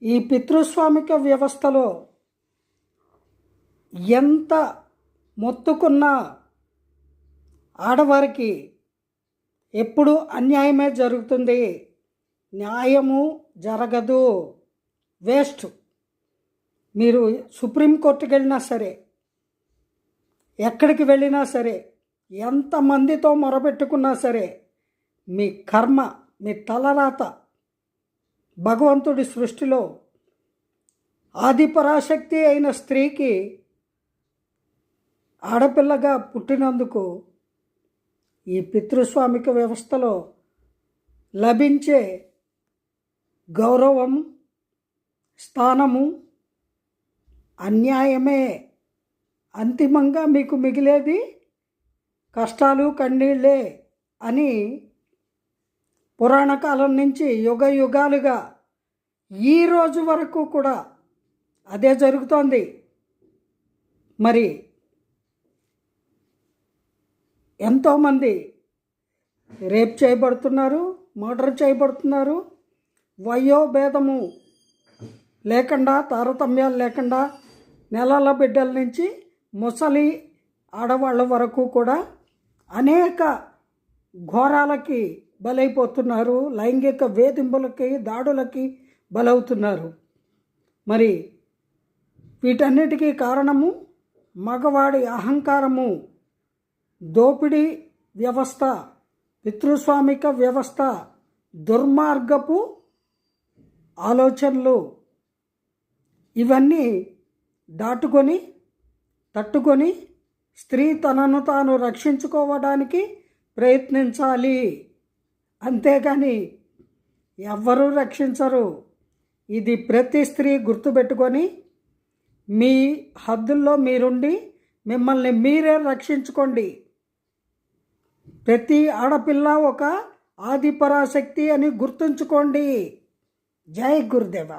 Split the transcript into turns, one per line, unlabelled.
ఈ పితృస్వామిక వ్యవస్థలో ఎంత మొత్తుకున్నా ఆడవారికి ఎప్పుడు అన్యాయమే జరుగుతుంది, న్యాయము జరగదు. వేస్ట్. మీరు సుప్రీంకోర్టుకి వెళ్ళినా సరే, ఎక్కడికి వెళ్ళినా సరే, ఎంతమందితో మొరపెట్టుకున్నా సరే, మీ కర్మ, మీ తలరాత భగవంతుడి సృష్టిలో ఆదిపరాశక్తి అయిన స్త్రీకి ఆడపిల్లగా పుట్టినందుకు ఈ పితృస్వామిక వ్యవస్థలో లభించే గౌరవం, స్థానము అన్యాయమే. అంతిమంగా మీకు మిగిలేది కష్టాలు, కన్నీళ్ళే అని పురాణ కాలం నుంచి యుగ యుగాలుగా ఈ రోజు వరకు కూడా అదే జరుగుతోంది. మరి ఎంతోమంది రేప్ చేయబడుతున్నారు, మర్డర్ చేయబడుతున్నారు. వయోభేదము లేకుండా, తారతమ్యాలు లేకుండా నెలల బిడ్డల నుంచి ముసలి ఆడవాళ్ళ వరకు కూడా అనేక ఘోరాలకి బలైపోతున్నారు, లైంగిక వేధింపులకి, దాడులకి బలవుతున్నారు. మరి వీటన్నిటికీ కారణము మగవాడి అహంకారము, దోపిడీ వ్యవస్థ, పితృస్వామిక వ్యవస్థ, దుర్మార్గపు ఆలోచనలు. ఇవన్నీ దాటుకొని తట్టుకొని స్త్రీ తనను తాను రక్షించుకోవడానికి ప్రయత్నించాలి. అంతేగాని ఎవ్వరూ రక్షించరు. ఇది ప్రతి స్త్రీ గుర్తుపెట్టుకొని మీ హద్దుల్లో మీరుండి మిమ్మల్ని మీరే రక్షించుకోండి. ప్రతి ఆడపిల్ల ఒక ఆదిపరాశక్తి అని గుర్తుంచుకోండి. జై గురుదేవ.